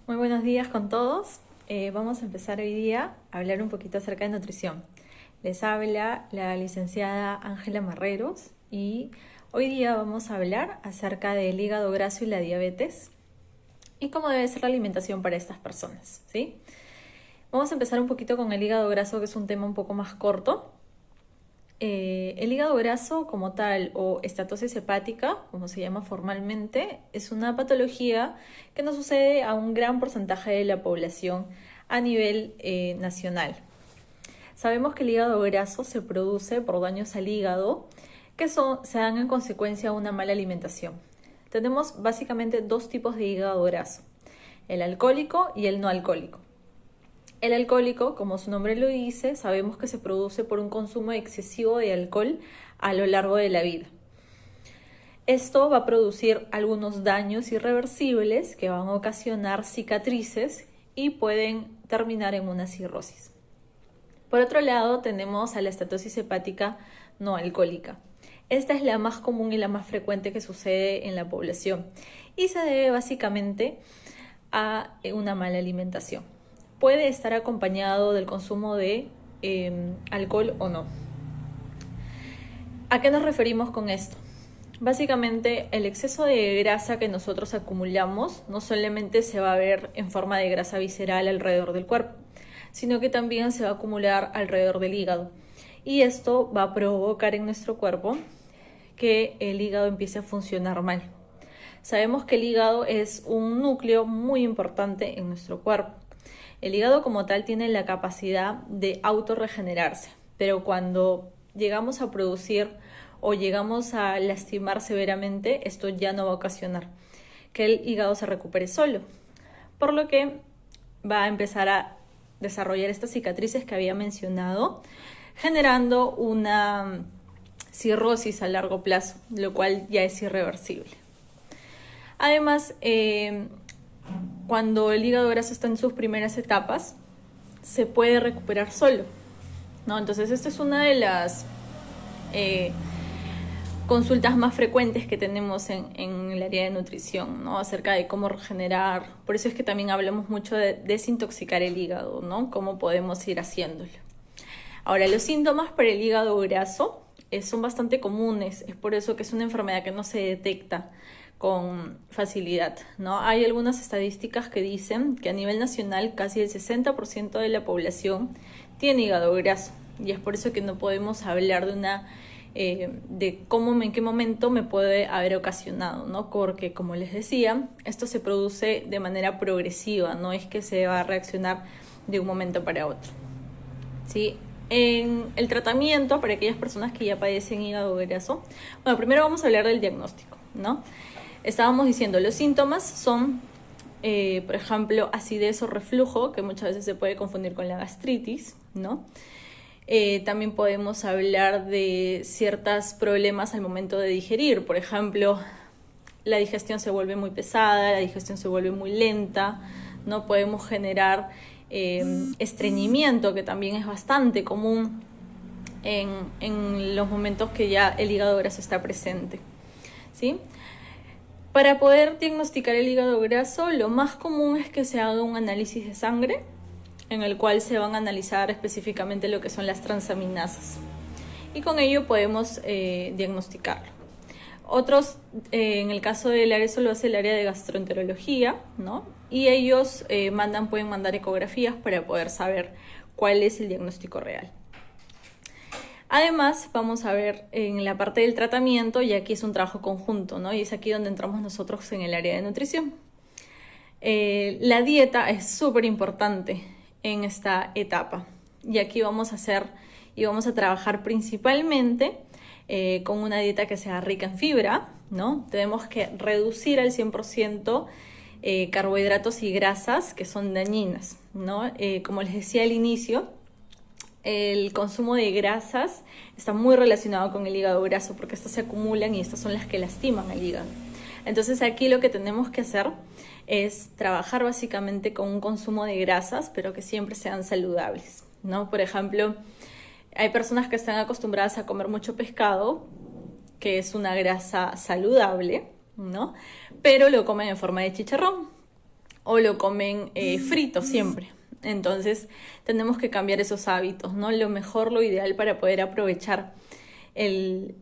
Muy buenos días con todos. Vamos a empezar hoy día a hablar un poquito acerca de nutrición. Les habla la licenciada Ángela Marreros y hoy día vamos a hablar acerca del hígado graso y la diabetes y cómo debe ser la alimentación para estas personas, ¿sí? Vamos a empezar un poquito con el hígado graso, que es un tema un poco más corto. El hígado graso como tal, o estatosis hepática, como se llama formalmente, es una patología que nos sucede a un gran porcentaje de la población a nivel nacional. Sabemos que el hígado graso se produce por daños al hígado se dan en consecuencia de una mala alimentación. Tenemos básicamente dos tipos de hígado graso, el alcohólico y el no alcohólico. El alcohólico, como su nombre lo dice, sabemos que se produce por un consumo excesivo de alcohol a lo largo de la vida. Esto va a producir algunos daños irreversibles que van a ocasionar cicatrices y pueden terminar en una cirrosis. Por otro lado, tenemos a la estatosis hepática no alcohólica. Esta es la más común y la más frecuente que sucede en la población y se debe básicamente a una mala alimentación. Puede estar acompañado del consumo de alcohol o no. ¿A qué nos referimos con esto? Básicamente, el exceso de grasa que nosotros acumulamos no solamente se va a ver en forma de grasa visceral alrededor del cuerpo, sino que también se va a acumular alrededor del hígado. Y esto va a provocar en nuestro cuerpo que el hígado empiece a funcionar mal. Sabemos que el hígado es un núcleo muy importante en nuestro cuerpo. El hígado como tal tiene la capacidad de autorregenerarse, pero cuando llegamos a producir o llegamos a lastimar severamente, esto ya no va a ocasionar que el hígado se recupere solo, por lo que va a empezar a desarrollar estas cicatrices que había mencionado, generando una cirrosis a largo plazo, lo cual ya es irreversible. Además, cuando el hígado graso está en sus primeras etapas, se puede recuperar solo, ¿no? Entonces, esta es una de las consultas más frecuentes que tenemos en el área de nutrición, ¿no? Acerca de cómo regenerar. Por eso es que también hablamos mucho de desintoxicar el hígado, ¿no? Cómo podemos ir haciéndolo. Ahora, los síntomas para el hígado graso son bastante comunes. Es por eso que es una enfermedad que no se detecta con facilidad, ¿no? Hay algunas estadísticas que dicen que a nivel nacional casi el 60% de la población tiene hígado graso, y es por eso que no podemos hablar de cómo, en qué momento me puede haber ocasionado, ¿no? Porque, como les decía, esto se produce de manera progresiva, no es que se va a reaccionar de un momento para otro, ¿sí? En el tratamiento para aquellas personas que ya padecen hígado graso, bueno, primero vamos a hablar del diagnóstico, ¿no? Estábamos diciendo, los síntomas son, por ejemplo, acidez o reflujo, que muchas veces se puede confundir con la gastritis, ¿no? También podemos hablar de ciertos problemas al momento de digerir. Por ejemplo, la digestión se vuelve muy pesada, la digestión se vuelve muy lenta, ¿no? Podemos generar estreñimiento, que también es bastante común en los momentos que ya el hígado graso está presente, ¿sí? Para poder diagnosticar el hígado graso, lo más común es que se haga un análisis de sangre, en el cual se van a analizar específicamente lo que son las transaminasas. Y con ello podemos diagnosticarlo. Otros, en el caso del área, eso lo hace el área de gastroenterología, ¿no? Y ellos pueden mandar ecografías para poder saber cuál es el diagnóstico real. Además, vamos a ver en la parte del tratamiento, y aquí es un trabajo conjunto, ¿no? Y es aquí donde entramos nosotros en el área de nutrición. La dieta es súper importante en esta etapa, y aquí vamos a trabajar principalmente con una dieta que sea rica en fibra, ¿no? Tenemos que reducir al 100% carbohidratos y grasas que son dañinas, ¿no? Como les decía al inicio, el consumo de grasas está muy relacionado con el hígado graso, porque estas se acumulan y estas son las que lastiman al hígado. Entonces aquí lo que tenemos que hacer es trabajar básicamente con un consumo de grasas, pero que siempre sean saludables, ¿no? Por ejemplo, hay personas que están acostumbradas a comer mucho pescado, que es una grasa saludable, ¿no? Pero lo comen en forma de chicharrón. o lo comen frito siempre. Entonces tenemos que cambiar esos hábitos, ¿no? Lo mejor, lo ideal para poder aprovechar el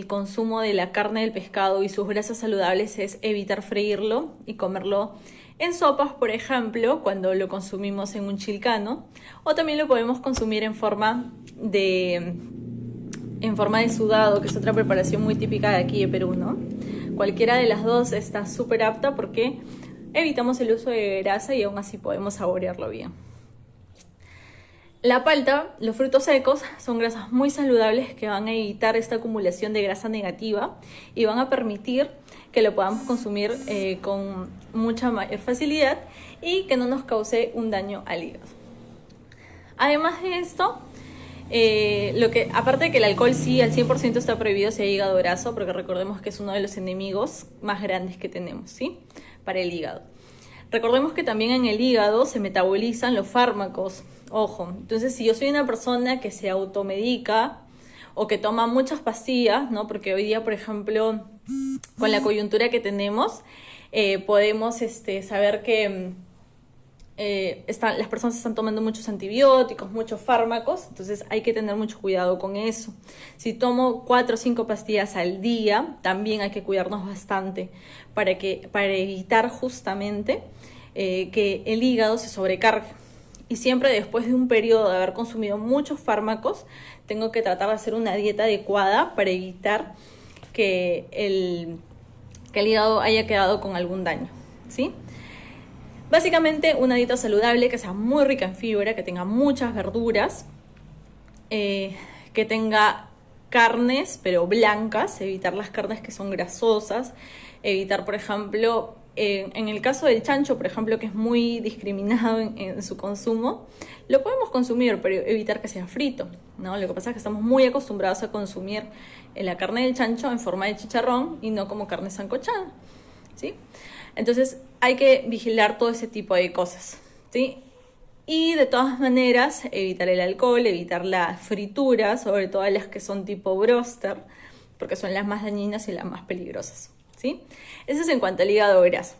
consumo de la carne del pescado y sus grasas saludables es evitar freírlo y comerlo en sopas, por ejemplo, cuando lo consumimos en un chilcano, o también lo podemos consumir en forma de sudado, que es otra preparación muy típica de aquí de Perú, ¿no? Cualquiera de las dos está súper apta porque evitamos el uso de grasa y aún así podemos saborearlo bien. La palta, los frutos secos, son grasas muy saludables que van a evitar esta acumulación de grasa negativa y van a permitir que lo podamos consumir con mucha mayor facilidad y que no nos cause un daño al hígado. Además de esto, aparte de que el alcohol sí al 100% está prohibido si hay hígado graso, porque recordemos que es uno de los enemigos más grandes que tenemos, ¿sí? Para el hígado. Recordemos que también en el hígado se metabolizan los fármacos. Ojo, entonces si yo soy una persona que se automedica o que toma muchas pastillas, ¿no? Porque hoy día, por ejemplo, con la coyuntura que tenemos, podemos saber que las personas están tomando muchos antibióticos, muchos fármacos, entonces hay que tener mucho cuidado con eso. Si tomo 4 o 5 pastillas al día, también hay que cuidarnos bastante para evitar justamente que el hígado se sobrecargue. Y siempre después de un periodo de haber consumido muchos fármacos, tengo que tratar de hacer una dieta adecuada para evitar que el hígado haya quedado con algún daño, ¿sí? Básicamente una dieta saludable que sea muy rica en fibra, que tenga muchas verduras, que tenga carnes pero blancas, evitar las carnes que son grasosas, evitar, por ejemplo, en el caso del chancho, por ejemplo, que es muy discriminado en su consumo, lo podemos consumir, pero evitar que sea frito, ¿no? Lo que pasa es que estamos muy acostumbrados a consumir la carne del chancho en forma de chicharrón y no como carne sancochada, ¿sí? Entonces hay que vigilar todo ese tipo de cosas, ¿sí? Y de todas maneras evitar el alcohol, evitar la fritura, sobre todo las que son tipo broster, porque son las más dañinas y las más peligrosas, ¿sí? Eso es en cuanto al hígado graso.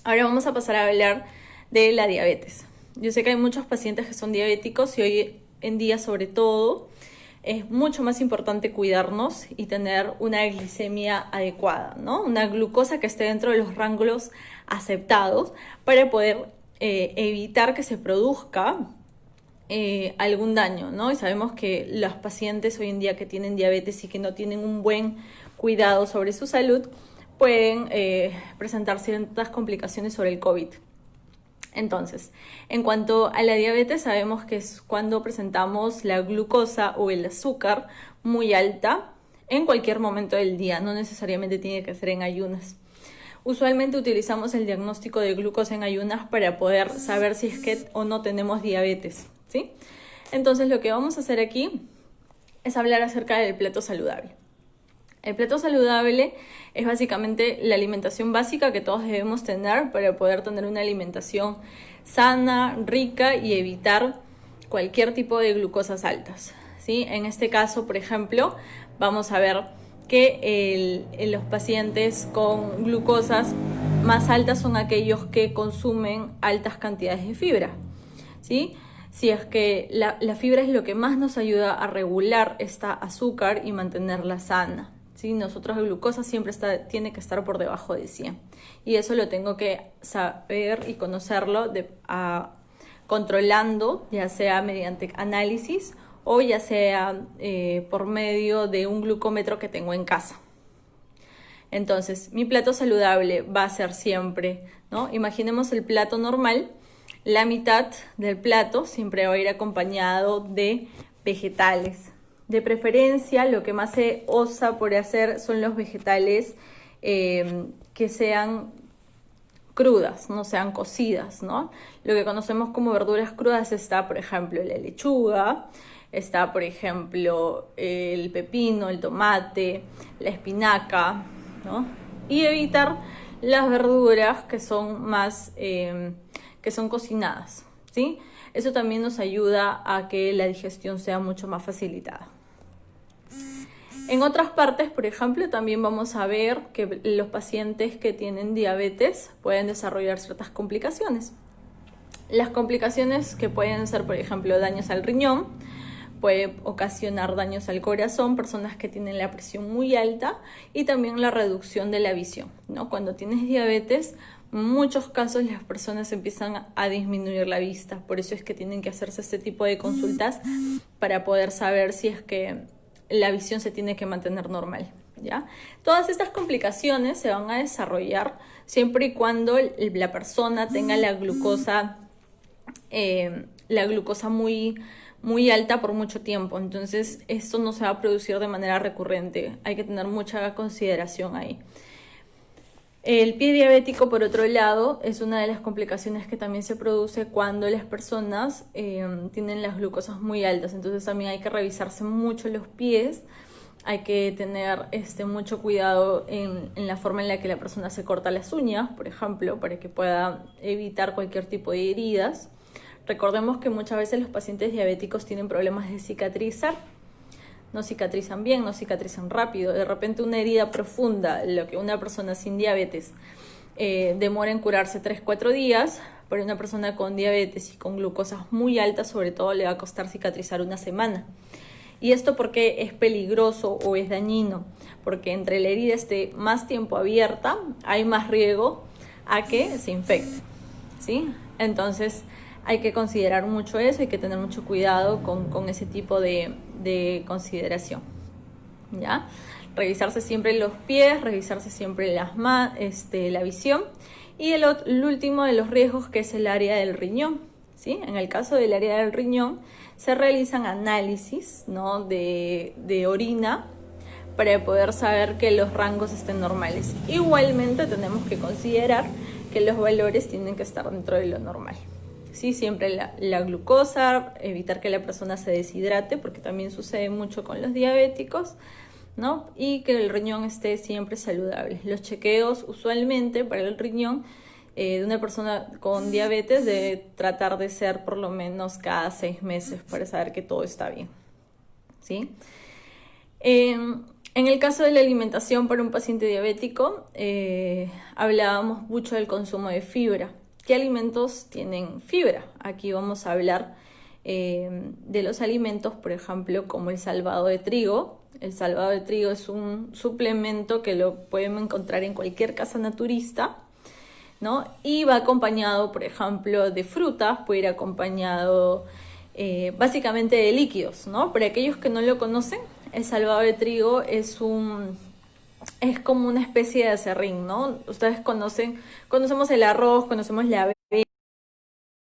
Ahora vamos a pasar a hablar de la diabetes. Yo sé que hay muchos pacientes que son diabéticos y hoy en día sobre todo es mucho más importante cuidarnos y tener una glicemia adecuada, ¿no? Una glucosa que esté dentro de los rangos aceptados para poder evitar que se produzca algún daño, ¿no? Y sabemos que los pacientes hoy en día que tienen diabetes y que no tienen un buen cuidado sobre su salud pueden presentar ciertas complicaciones sobre el COVID. Entonces, en cuanto a la diabetes, sabemos que es cuando presentamos la glucosa o el azúcar muy alta en cualquier momento del día, no necesariamente tiene que ser en ayunas. Usualmente utilizamos el diagnóstico de glucosa en ayunas para poder saber si es que o no tenemos diabetes, ¿sí? Entonces, lo que vamos a hacer aquí es hablar acerca del plato saludable. El plato saludable es básicamente la alimentación básica que todos debemos tener para poder tener una alimentación sana, rica y evitar cualquier tipo de glucosas altas, ¿sí? En este caso, por ejemplo, vamos a ver que los pacientes con glucosas más altas son aquellos que consumen altas cantidades de fibra, ¿sí? Si es que la fibra es lo que más nos ayuda a regular esta azúcar y mantenerla sana. ¿Sí? Nosotros la glucosa siempre tiene que estar por debajo de 100 y eso lo tengo que saber y conocerlo controlando, ya sea mediante análisis o ya sea por medio de un glucómetro que tengo en casa. Entonces, mi plato saludable va a ser siempre, ¿no? Imaginemos el plato normal, la mitad del plato siempre va a ir acompañado de vegetales. De preferencia, lo que más se osa por hacer son los vegetales que sean crudas, no sean cocidas, ¿no? Lo que conocemos como verduras crudas está, por ejemplo, la lechuga, está, por ejemplo, el pepino, el tomate, la espinaca, ¿no? Y evitar las verduras que son más, que son cocinadas, ¿sí? Eso también nos ayuda a que la digestión sea mucho más facilitada. En otras partes, por ejemplo, también vamos a ver que los pacientes que tienen diabetes pueden desarrollar ciertas complicaciones. Las complicaciones que pueden ser, por ejemplo, daños al riñón, puede ocasionar daños al corazón, personas que tienen la presión muy alta, y también la reducción de la visión, ¿no? Cuando tienes diabetes, en muchos casos las personas empiezan a disminuir la vista, por eso es que tienen que hacerse este tipo de consultas para poder saber si es que la visión se tiene que mantener normal, ¿ya? Todas estas complicaciones se van a desarrollar siempre y cuando la persona tenga la glucosa muy alta por mucho tiempo. Entonces esto no se va a producir de manera recurrente, hay que tener mucha consideración ahí. El pie diabético, por otro lado, es una de las complicaciones que también se produce cuando las personas tienen las glucosas muy altas. Entonces también hay que revisarse mucho los pies, hay que tener mucho cuidado en la forma en la que la persona se corta las uñas, por ejemplo, para que pueda evitar cualquier tipo de heridas. Recordemos que muchas veces los pacientes diabéticos tienen problemas de cicatrizar. No cicatrizan bien, no cicatrizan rápido. De repente una herida profunda, lo que una persona sin diabetes demora en curarse 3-4 días, pero una persona con diabetes y con glucosas muy altas sobre todo le va a costar cicatrizar una semana. ¿Y esto por qué es peligroso o es dañino? Porque entre la herida esté más tiempo abierta, hay más riesgo a que se infecte, ¿sí? Entonces hay que considerar mucho eso, hay que tener mucho cuidado con ese tipo de consideración, ¿ya? Revisarse siempre los pies, revisarse siempre la visión. Y el último de los riesgos, que es el área del riñón, ¿sí? En el caso del área del riñón se realizan análisis, ¿no?, de orina para poder saber que los rangos estén normales. Igualmente tenemos que considerar que los valores tienen que estar dentro de lo normal. Sí, siempre la glucosa, evitar que la persona se deshidrate, porque también sucede mucho con los diabéticos, ¿no? Y que el riñón esté siempre saludable. Los chequeos usualmente para el riñón de una persona con diabetes debe tratar de ser por lo menos cada 6 meses para saber que todo está bien, ¿sí? En el caso de la alimentación para un paciente diabético, hablábamos mucho del consumo de fibra. ¿Qué alimentos tienen fibra? Aquí vamos a hablar de los alimentos, por ejemplo, como el salvado de trigo. El salvado de trigo es un suplemento que lo podemos encontrar en cualquier casa naturista, ¿no? Y va acompañado, por ejemplo, de frutas, puede ir acompañado básicamente de líquidos, ¿no? Para aquellos que no lo conocen, el salvado de trigo es como una especie de aserrín, ¿no? Ustedes conocemos el arroz, conocemos la avena. El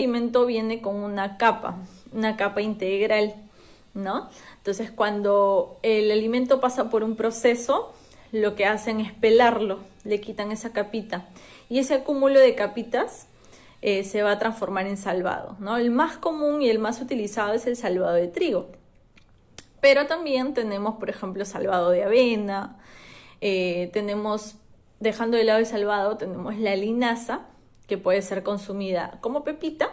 alimento viene con una capa integral, ¿no? Entonces, cuando el alimento pasa por un proceso, lo que hacen es pelarlo, le quitan esa capita. Y ese acúmulo de capitas se va a transformar en salvado, ¿no? El más común y el más utilizado es el salvado de trigo. Pero también tenemos, por ejemplo, salvado de avena. Dejando de lado el salvado, tenemos la linaza, que puede ser consumida como pepita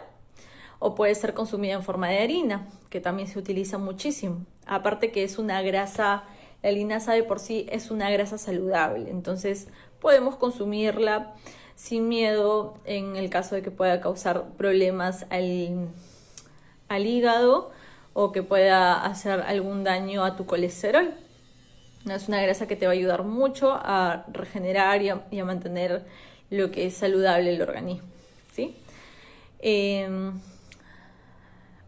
o puede ser consumida en forma de harina, que también se utiliza muchísimo. Aparte que es una grasa, la linaza de por sí es una grasa saludable, entonces podemos consumirla sin miedo en el caso de que pueda causar problemas al hígado o que pueda hacer algún daño a tu colesterol. Es una grasa que te va a ayudar mucho a regenerar y a mantener lo que es saludable el organismo, ¿sí?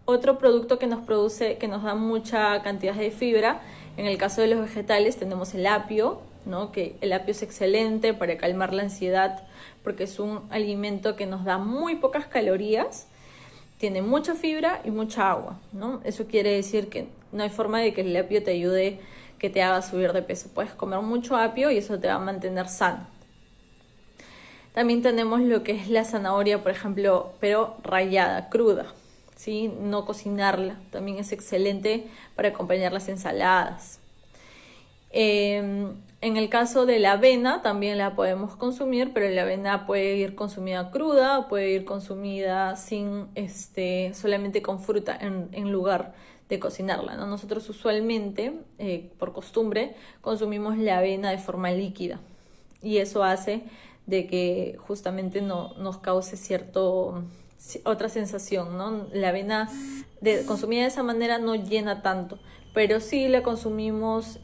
Otro producto que nos da mucha cantidad de fibra, en el caso de los vegetales tenemos el apio, ¿no? Que el apio es excelente para calmar la ansiedad porque es un alimento que nos da muy pocas calorías, tiene mucha fibra y mucha agua, ¿no? Eso quiere decir que no hay forma de que el apio te ayude, que te haga subir de peso. Puedes comer mucho apio y eso te va a mantener sano. También tenemos lo que es la zanahoria, por ejemplo, pero rallada, cruda, ¿sí? No cocinarla. También es excelente para acompañar las ensaladas. En el caso de la avena también la podemos consumir, pero la avena puede ir consumida cruda, puede ir consumida sin solamente con fruta en lugar de cocinarla, ¿no? Nosotros usualmente, por costumbre, consumimos la avena de forma líquida y eso hace de que justamente no nos cause otra sensación, ¿no? La avena consumida de esa manera no llena tanto, pero si la consumimos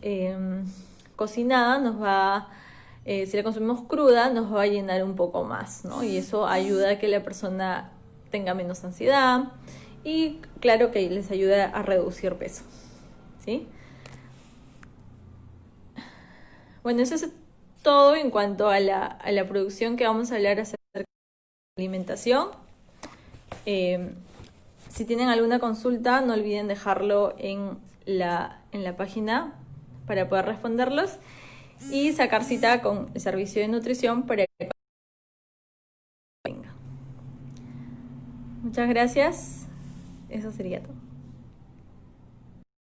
cocinada, si la consumimos cruda, nos va a llenar un poco más, ¿no? Y eso ayuda a que la persona tenga menos ansiedad y claro que les ayuda a reducir peso, ¿sí? Bueno, eso es todo en cuanto a la producción, que vamos a hablar acerca de alimentación. Si tienen alguna consulta, no olviden dejarlo en la página para poder responderlos y sacar cita con el servicio de nutrición para que venga. Muchas gracias. Eso sería todo.